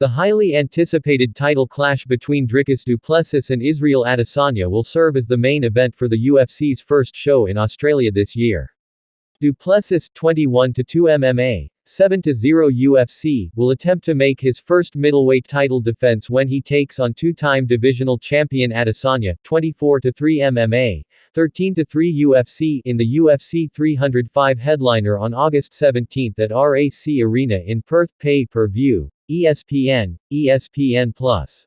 The highly anticipated title clash between Dricus Du Plessis and Israel Adesanya will serve as the main event for the UFC's first show in Australia this year. Du Plessis, 21-2 MMA, 7-0 UFC, will attempt to make his first middleweight title defense when he takes on two-time divisional champion Adesanya, 24-3 MMA, 13-3 UFC, in the UFC 305 headliner on August 17 at RAC Arena in Perth. Pay-per-view, ESPN, ESPN+.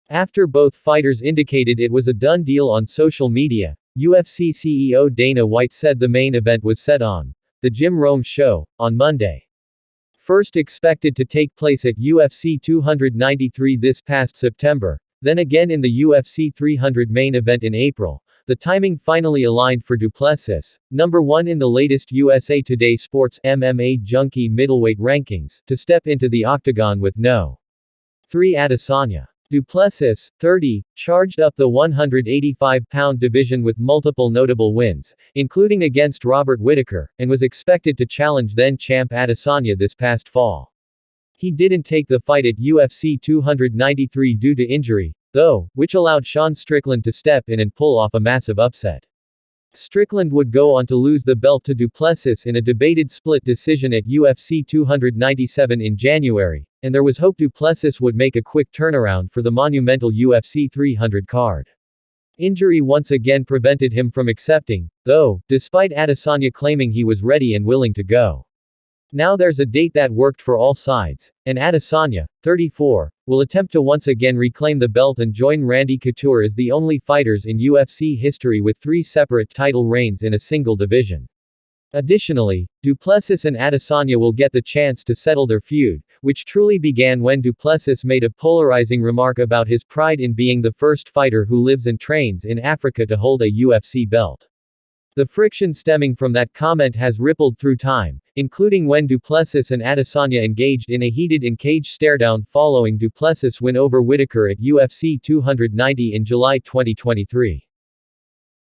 After both fighters indicated it was a done deal on social media, UFC CEO Dana White said the main event was set on The Jim Rome Show, on Monday. First expected to take place at UFC 293 this past September, then again in the UFC 300 main event in April, the timing finally aligned for Du Plessis, number 1 in the latest USA Today Sports MMA Junkie middleweight rankings, to step into the octagon with no. 3 Adesanya. Du Plessis, 30, charged up the 185-pound division with multiple notable wins, including against Robert Whittaker, and was expected to challenge then-champ Adesanya this past fall. He didn't take the fight at UFC 293 due to injury, though, which allowed Sean Strickland to step in and pull off a massive upset. Strickland would go on to lose the belt to Du Plessis in a debated split decision at UFC 297 in January, and there was hope Du Plessis would make a quick turnaround for the monumental UFC 300 card. Injury once again prevented him from accepting, though, despite Adesanya claiming he was ready and willing to go. Now there's a date that worked for all sides, and Adesanya, 34, will attempt to once again reclaim the belt and join Randy Couture as the only fighters in UFC history with 3 separate title reigns in a single division. Additionally, Du Plessis and Adesanya will get the chance to settle their feud, which truly began when Du Plessis made a polarizing remark about his pride in being the first fighter who lives and trains in Africa to hold a UFC belt. The friction stemming from that comment has rippled through time, including when Du Plessis and Adesanya engaged in a heated in-cage staredown following Du Plessis' win over Whittaker at UFC 290 in July 2023.